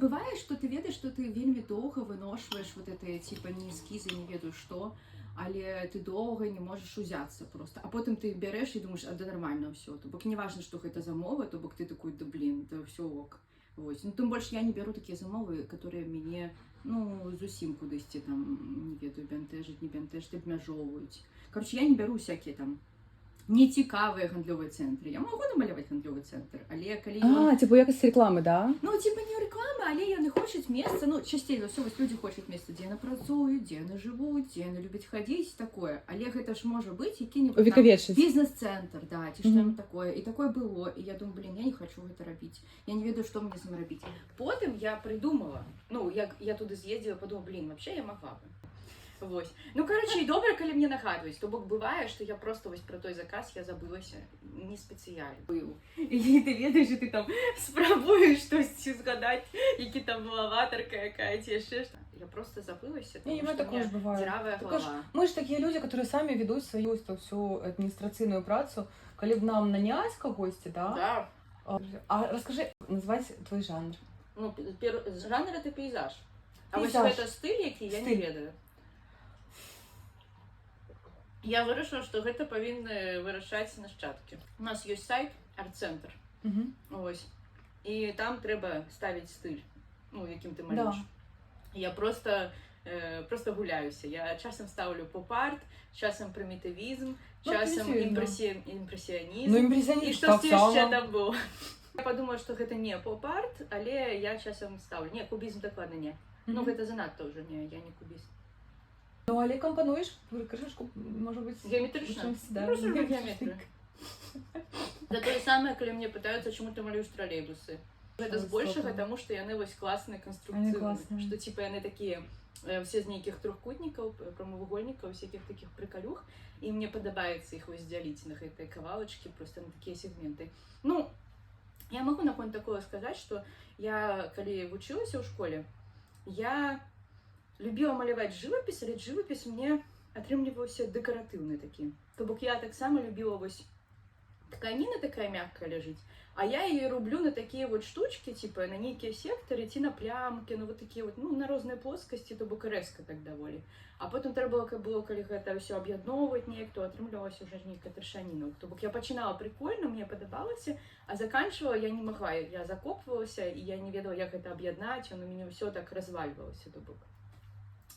бывае, што ты ведаеш, што ты вельмі доўга выношваеш вот это типа не эскізы, не ведаю што, але ты доўга не можаш узяцца просто. А потым ты бярэш і думаеш, а да нормально ўсё. То бок не важна, што гэта замова, то бок ты такой, да блин, да ўсё ок. Вось. Ну тым больш я не бяру такія замовы, которые мяне ну зусім кудысьці там не ведаю бянтэжыць, не бянтэжыць, абмяжоўваюць. Короче, я не бяру всякія там нецікавыя гандлёвыя цэнтры. Я магу намаляваць гандлёвы цэнтр, але калі А, типу якось рекламы, да? ну типа не рэклама, але яны хочуць месца, ну часцей за ўсё вось людзі хочуць месца, дзе яны працуюць, дзе яны жывуць, дзе яны любяць хадзіць, такое. Але гэта ж можа быць які-небудзь Увекавечыць. бізнес-цэнтр, да, ці што-нибудь такое. І такое было, і я думаю, блин, я не хочу гэта рабіць. Я не ведаю, што мне з ім рабіць. Потым я прыдумала, ну як я туды з'ездзіла, падумала, блин, вообще я магла бы. Вось. Ну, короче, і добра, калі мне нагадваюць. То бок бывае, што я просто вось пра той заказ я забылася не спецыяльна. Быў. І ты ведаеш, і ты там спрабуеш штосьці згадаць, які там была ватарка якая ці яшчэ што. Я просто забылася, Не, тому мы што такое ж бывае. дзіравая Такое ж- галава. Мы ж такія людзі, которые самі ведуць сваю всю адміністрацыйную працу, калі б нам наняць кагосьці, да? Да. А раскажи, назваць твой жанр. Ну, жанр это пейзаж. А вось Пейзаж. гэта стыль, які я не Стыль. ведаю. Я вырашыла, што гэта павінны вырашаць нашчадкі. У нас ёсць сайт арт-цэнтр. Мгм. Ось. І там трэба ставіць стыль, ну, якім ты малюеш. Я просто гуляюся. Я часам ставлю поп-арт, часам прымітывізм, Ну, часам прымітывізм, імпрэсіянізм. Ну, І імпрэсіянізм штосьці так яшчэ само. там было. Я подумала, што гэта не поп-арт, але я часам ставлю. Не, кубізм дакладна не. Ну, Мгм. гэта занадта ўжо, не, я не кубіст. Ну, але кампануеш, крышачку, можа быць... Геометрычна? чымсь, да, Просто люблю геометрычна. геометрию. Это то же самое, калі мне пытаюцца, чаму ты малюеш тралейбусы. Гэта збольшага, таму што яны вось класныя канструкцыйныя. класныя. Што типа яны такія все з нейкіх трохкутнікаў, прамавугольнікаў, всякіх такіх прыкалюх, і мне падабаецца іх вось дзяліць на гэтыя кавалачкі, просто на такія сегменты. Ну, я магу наконт такое сказаць, што я, калі вучылася ў школе, я любіла маляваць жывапіс, але жывапіс мне атрымліваўся дэкаратыўны такі. То бок я таксама любіла вось тканіна такая мяккая ляжыць, а я яе рублю на такія вот штучкі, типа на нейкія сектары ці на плямкі, ну вот такія вот, ну на розныя плоскасці, то бок рэзка так даволі. А потым трэба было, калі гэта ўсё аб'ядноўваць неяк, то атрымлівалася ўжо нейкая трашаніна. То бок я пачынала прикольна, мне падабалася, а заканчивала я не магла, я закопвалася, і я не ведала, як гэта аб'яднаць, у мяне ўсё так развальвалася, то бок.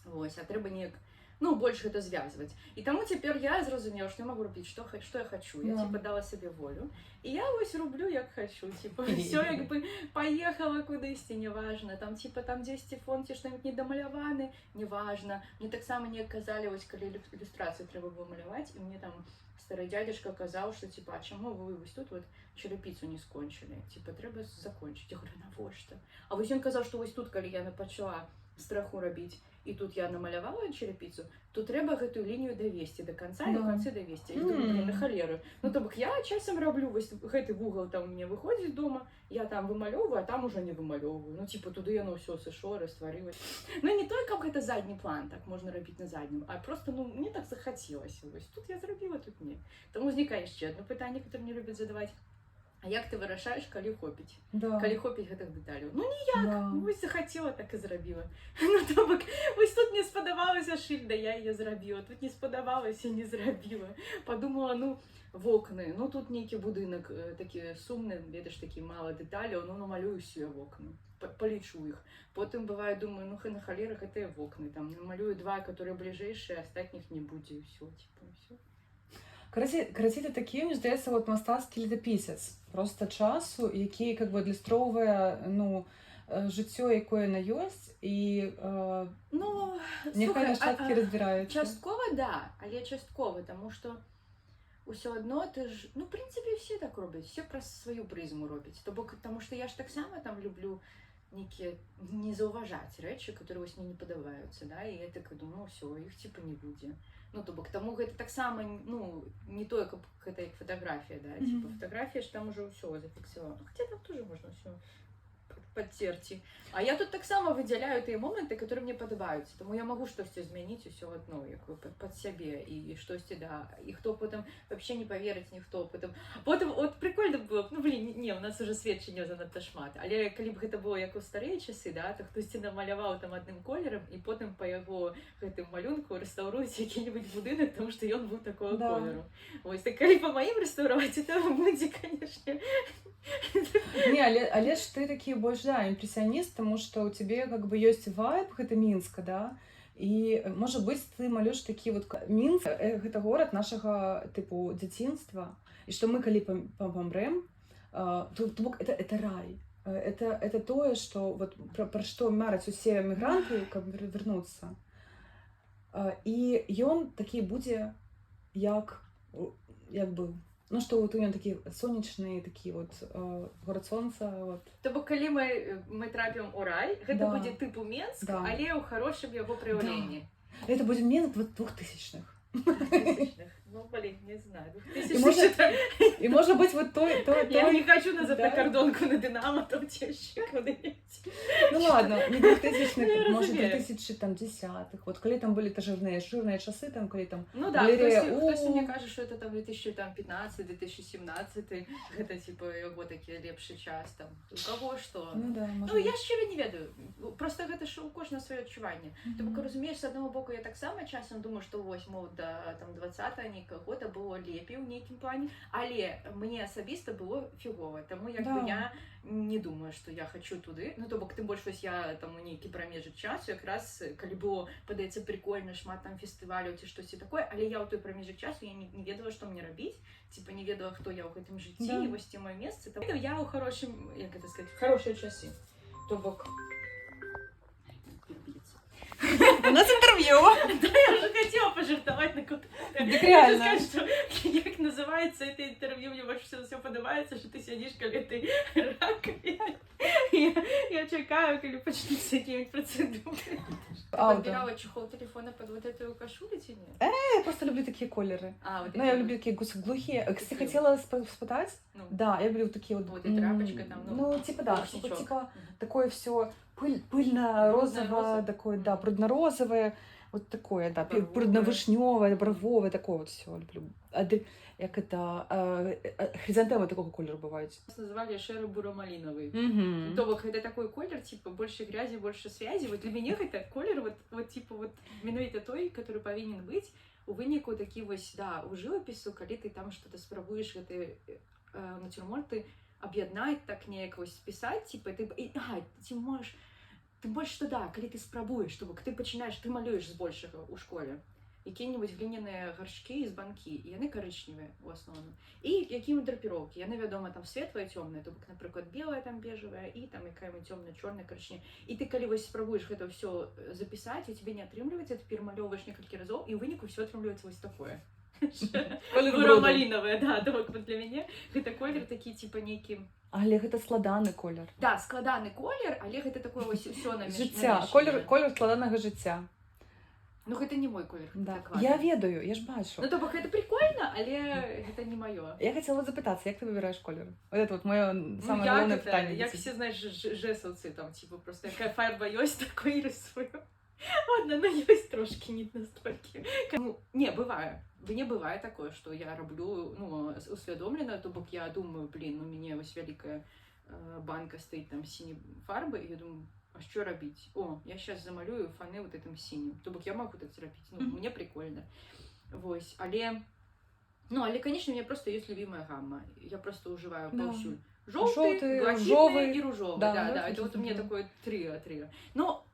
Вось, а трэба неяк, ну, больш гэта звязваць. І таму цяпер я зразумела, што я магу рабіць, што я хачу. Я, типа, дала сабе волю. І я вось рублю, як хачу. Типа, всё, як бы, паехала кудысьці, неважна. Там, типа, там дзесьці фон, ці што-нибудь недамаляваны, неважна. Мне таксама не казалі, вось, калі ілюстрацыю трэба было маляваць, і мне там стары дзядзечка казаў, што, типа, а чаму вы вось тут вот чарапіцу не скончылі? Типа, трэба закончыць. Я говорю, навошта? А вось ён казаў, што вось тут, калі я пачала страху рабіць, і тут я намалявала чарапіцу, то трэба гэтую лінію давесці до конца і до канцы давесці. Я думаю, блин, на халеру. Ну, то бок я часам раблю, вось гэты вугал там у меня выходзіць дома, я там вымалёўваю, а там уже не вымалёўваю. Ну, типа, туды яно ўсё сышло, растварылася. Ну, не той, каб гэта задні план, так можна рабіць на заднім, а просто, ну, мне так захацелася. Вось тут я зрабіла, тут не. Таму узнікае яшчэ адно пытанне, которое мне любяць задаваць. А як ты вырашаеш, калі хопіць? Да. Калі хопіць гэтых дэталяў? Ну ніяк, Да. вось захацела, так і зрабіла. Ну то бок, вось тут не спадабалася шыльда, я яе зрабіла, тут не спадабалася, не зрабіла. Падумала, ну, вокны, ну тут нейкі будынак такі сумны, ведаеш, такі мала дэталяў, ну намалюю ўсе вокны, палічу іх. Потым бывае, думаю, ну на халерах гэтыя вокны, там намалюю два, которые бліжэйшыя, астатніх не будзе, і ўсё, типа, ўсё. Карацей, ты такі, мені здаецца, вот мастацкі летапісец. Просто часу, які как бы адлюстроўвае, ну, жыццё, якое на ёсць, і Ну, няхай нашчадкі разбіраюцца. Часткова, да, але часткова, таму што ўсё адно ты ж, ну, в прынцыпе, все так робяць, все праз сваю прызму робяць. То бок, таму што я ж таксама там люблю нейкія не заўважаць рэчы, которые вось мне не падабаюцца, да, і я так думаю, ну, ўсё, іх типа не будзе. Ну, то бок, таму гэта таксама, ну, не тое, каб гэта як фатаграфія, да, типа фатаграфія ж там уже ўсё зафіксавана. Хаця там тоже можна ўсё подтерти. А я тут так само выдзяляю тыя моманты, которые мне падабаюцца. Таму я магу штосьці змяніць усё адно, як бы пад сябе і штосьці, да. І хто потым вообще не поверыць ніхто. Потым от прикольно было б, ну блин, не, у нас уже сведчанняў занадта шмат. Але калі б гэта было як у старыя часы, да, то хтосьці намаляваў там адным колерам і потым па яго гэтым малюнку рэстаўруюць які-небудзь будынак, тому што ён быў такого колеру. Вось, так калі па маім рэстаўраваць, то будзе, канешне. Не, але ж ты такі больш, да, імпрэсіяніст, тому што ў цябе как бы ёсць вайб, гэта Мінска, да, і можа быць ты малюеш такі вот Мінск, гэта горад нашага тыпу дзяцінства, і што мы калі памрэм, то бок это рай. Это тое, што вот пра што мараць усе мігранты, каб вярнуцца. І ён такі будзе як бы, ну што вот у него такі сонечны, такі вот горад сонца. Вот. То бок калі мы трапім у рай, гэта будзе тыпу Менск, але ў хорошым яго праяўленні. Это будзе Менск 2000-х. Ну, блин, не знаю. И может быть вот то. Я не хочу назад на кордонку на Динамо, там чаще куда-нибудь. Ну ладно, не 2000-х, может 2010-х. Вот коли там были жирные часы, там коли там. Ну да, хтось мне кажет, что это там 2015-2017, это типа его такие лепший час там. У кого что? Ну да, ну я щиро не ведаю. Просто гэта ж у кожного своє відчування. Тобто, розумієш, з одного боку я так само часом думаю, що 8-го до там 20-го года було лепей у нейкім плані, але мені особисто було фігово, тому якби я не думаю, що я хочу туди. Ну, то бок, тим більше, ось я там у нейкий проміжок часу, якраз, коли було, подається прикольно, шмат там фестивалів, чи щось таке, але я у той проміжок часу, я не ведала, що мені робити, типа, не ведала, хто я у гэтым житті, і ось ті моє місце. Тому я у хорошим, як це сказати, в хороші часи. То бок... У нас интервью. Да, я уже хотела пожартовать на каком-то... Так реально. Я хочу сказать, что как называется это интервью, мне больше всего все подобается, что ты сидишь, коли ты раковина. Я чекаю, коли почнутся какие-нибудь процедуры. Подбирала чехол телефона под вот эту кашулю или нет? Я просто люблю такие колеры. Вот ну, я люблю такие глухие. Кстати, хотела спытать. Ну, да, я люблю такие вот... Вот и тряпочка там. Ну, типа, да, чтобы, типа, такое все пыльно-розовое, такое, да, брудно-розовое, вот такое, да, брудно-вишневое, боровое, такое вот все люблю. Як это, хризантемы такого колера бывают. Нас называли шеро-буро-малиновый. То вот это такой колер, типа, больше грязи, больше связи. Вот для меня это колер, вот типа, вот, менавіта той, который повинен быть, у выніку такі вось, да, у живопису, калі ты там что-то спрабуеш, гэты натюрморты аб'яднаць, так неяк вось спісаць, типа, ты можешь, ты больше что, да, калі ты спрабуеш, чтобы ты пачынаеш, ты малюеш збольшага у школе. Якія-небудзь гліняныя гаршкі з банкі, і яны карычневыя у асноўным. І якія драпіроўкі, яны, вядома, там светлая, цёмная, то бок, напрыклад, белая там бежевая, і там якая-нибудь цёмная, чорная, карычневая. І ты, калі вось спрабуеш гэта ўсё запісаць, у тебе не атрымліваецца, ты перамалёўваеш некалькі разоў, і ў выніку ўсё атрымліваецца вось такое. Буро-малінавае, да, то бок для мяне гэта колер такі, типа, нейкі... Але гэта складаны колер. Да, складаны колер, але гэта такое вось усё на жыцця, колер складанага жыцця. Ну, гэта не мой колер. Да. Я ведаю, я ж бачу. Ну, то бок, гэта прикольно, але гэта не моё. Я хотела запытацца, як ты выбираешь колер? Вот это вот моё самое главное питание. Як все, знаешь, жесовцы, там, типа, просто якая фарба ёсць, такой і рисую. Ладно, ну, ёсць трошки не настолькі. Не, бывае. Не бывае такое, что я роблю, ну, усвядомлена, то бок я думаю, блин, у мяне вось вялікая банка стаіць там сіняй фарбы, і я думаю, а что робить? О, я сейчас замалюю фаны вот этим синим. То бок я могу так зробить. Ну, мне прикольно. Вось. Але, ну, але, конечно, у меня просто есть любимая гамма. Я просто уживаю паўсюль. Желтый, блакитный и ружовый. Да. Это вот у меня такое трио. Но,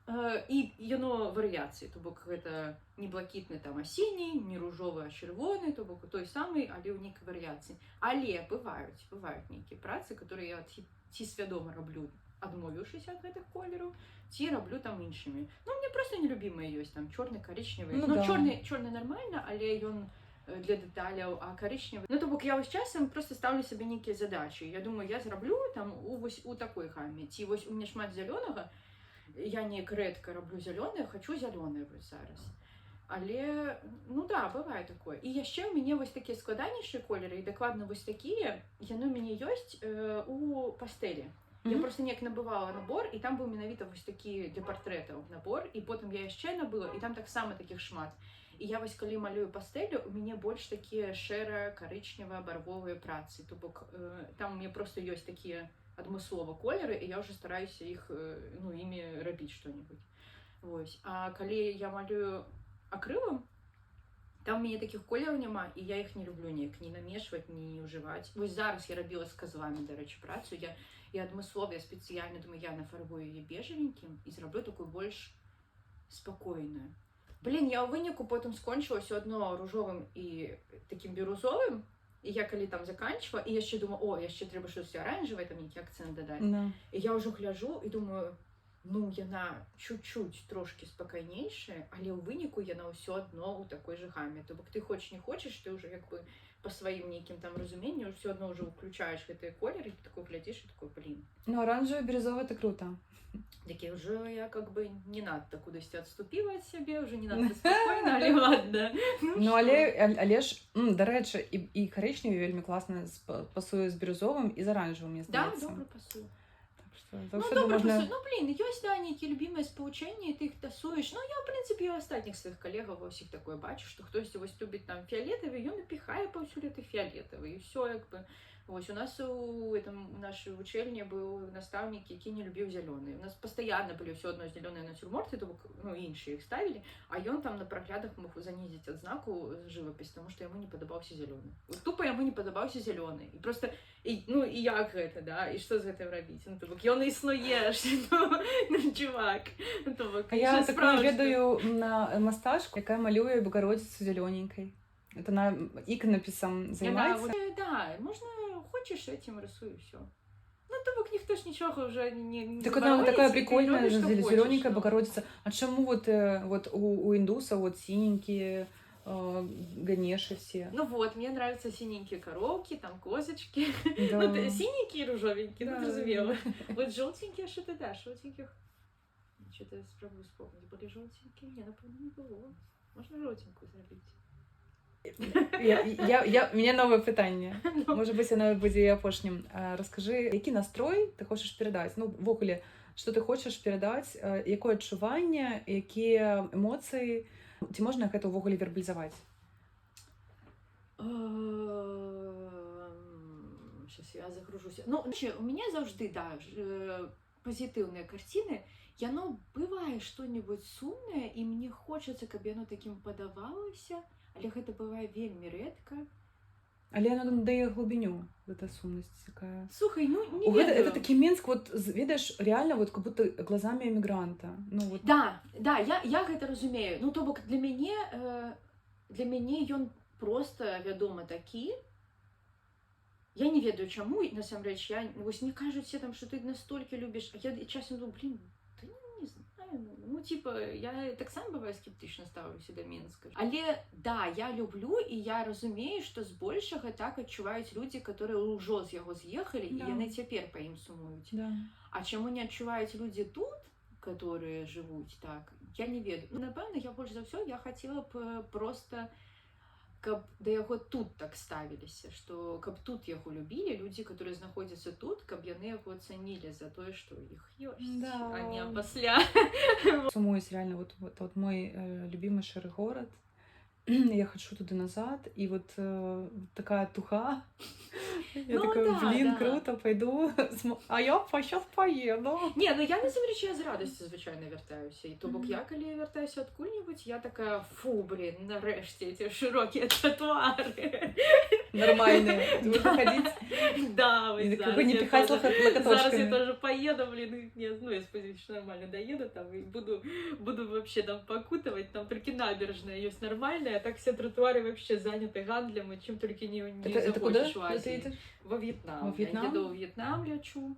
и яно вариации. То бок это не блакитный, там, а синий, не ружовый, а червоный. То бок той самый, але у них вариации. Але бывают некие працы, которые я ці свядома роблю, адмовіўшыся ад гэтых колераў, ці раблю там іншымі. Ну, мне просто нелюбімыя ёсць, там, чорны, карычневы. Ну, чорны нормально, але ён для дэталяў, а карычневы... Ну, то бок, я вось часам просто ставлю сабе нейкія задачы. Я думаю, я зраблю там у такой гамме. Ці вось у меня шмат зялёнага, я неяк рэдка раблю зялёнае, хочу зялёнае вось зараз. Але, ну да, бывае такое. І яшчэ ў мяне вось такія складанейшыя колеры, і дакладна вось такія, яны ў мяне ёсць у пастэлі. Я просто неяк набывала набор, і там був менавіта ось такі для партрэтаў набор, і потым я яшчэ набыла, і там таксама такіх шмат. І я вось калі малюю пастэлю, у мяне больш такія шэра-карычнева-барвовыя працы. То бок там у мяне просто ёсць такія адмыслова колеры, і я ўжо стараюся іх, ну, імі рабіць што-небудзь. Вось. А калі я малюю акрылам, там у мяне такіх колераў няма, і я іх не люблю неяк ні намешваць, ні ўжываць. Вось зараз я рабіла з казламі, дарэчы, працу. Я адмыслова, я спецыяльна думаю, я нафарбую яе бежевенькім і зраблю такую больш спакойную. Блин, я ў выніку потым скончыла ўсё адно ружовым і такім бірузовым, і я калі там заканчивала, і яшчэ думаю, о, яшчэ трэба штосьці аранжавае, там нейкі акцэнт дадаць. І я ўжо гляджу і думаю, ну, яна чуть-чуть трошки спакайнейшая, але ў выніку яна ўсё адно ў такой же гаме. То бок ты хочаш не хочаш, ты ўжо як бы по сваім нейкім там разуменню ўсё адно ўжо ўключаеш гэтыя колеры, і ты такой глядзіш і такой, блин. Ну, оранжевый, бирюзовый — это круто. Такі ўжо я как бы не надта кудысьці адступіла ад сябе, ўжо не надта спакойна, але ладно. Ну, але ж, дарэчы, і карычневы вельмі класна пасуе з бирюзовым і з аранжевым, мне Да, здаецца. добра пасуе. Ну, добра пасуе. Ну, блин, ёсць, да, нейкія любімыя спалучэнні, і ты іх тасуеш. Ну, я, в прынцыпе, у астатніх сваіх калегаў ва ўсіх такое бачу, што хтосьці вось любіць там фіолетавы, ён напіхае паўсюль гэты фіолетавы, і ўсё, як бы. Вось, у нас у нашай вучэльні быў настаўнік, які не любіў зялёны. У нас пастаянна былі ўсё адно зялёныя натюрморты, то бок, ну, іншыя іх ставілі, а ён там на праглядах мог занізіць адзнаку жывапіс, таму што яму не падабаўся зялёны. Тупа яму не падабаўся зялёны. І проста, ну, і як гэта, да? І што з гэтым рабіць? Ну, то бок, ён існуе, ну, чувак. А я такую ведаю на мастачку, якая малюе Богородицу зелёненькой. Это на иконописом занимается? Да, можно, хочешь, этим рисуй, все. Ну, то бок ніхто ж нічого вже не так она такая прикольная, зелененькая Богородица. А чему вот у индусов вот синенькие ганеши все? Ну вот, мне нравятся синенькие коровки, там козочки. Да. Вот синенькие и ружовенькие, да. Ну, разумела. Вот желтенькие, что ты дашь? Желтеньких. Что-то я спробую вспомнить. Были желтенькие? Не, напомню, не было. Можно желтенькую зробить? У меня новое питание. Может быть, оно будет и апошнім. Расскажи, який настрой ти хочеш передати? Ну, ввогуле, що ти хочеш передати, яке відчування, які емоції, ці можна гэта ввогуле вербалізаваць? Сейчас я загружуся. Ну, у меня завжди, да, позитивные картины. Яно бывае что-нибудь сумнае, і мне хочацца, каб яно таким падавалася, але гэта бывае вельмі рэдка. Але яно дае глыбіню, гэта сумнасць такая. Слухай, ну не ведаю. Это такі Мінск, вот ведаеш, реально вот как будто глазами эмігранта. Ну, вот. Да, я гэта разумею. Ну, то бок для мяне ён просто, вядома, такі. Я не ведаю, чаму, насамрэч, вось мне кажуць все там, што ты настолькі любіш, а я часам думаю, блин, да не знаю, ну, типа, я таксама бываю скептычна ставлюся да Мінска. Але, да, я люблю, і я разумею, што збольшага так адчуваюць людзі, которые ўжо з яго з'ехалі, і яны цяпер па ім сумуюць. Да. А чаму не адчуваюць людзі тут, которые жывуць так, я не ведаю. Напэўна, я больш за ўсё, я хацела б просто, каб да яго тут так ставіліся, што каб тут яго любілі людзі, которые знаходзяцца тут, каб яны яго цанілі за тое, што іх ёсць, да. А не пасля. Сумуюсь реально, вот мой любимый шэры город. Я хожу туда назад, и вот такая туха. Я такая, да, блин, да. круто, пойду. А я сейчас поеду. Не, ну я насамрэч, я з радасці звычайна вяртаюся. І то бок я, калі вяртаюся адкуль-небудзь, я такая, фу, блин, нарэшце, эти широкие тротуары. Нормальные. Ты будешь ходить? Да, вот и зараз не пихать локоточками. Зараз я тоже поеду, блин, ну я сподіваюся, що нормально доеду там, и буду вообще там покутывать, там только набережная есть нормальная, а так все тротуары вообще заняты гандлем, и чем только не захочешь в Азии. Во Вьетнам. Во Вьетнам? Я еду в Вьетнам, лечу.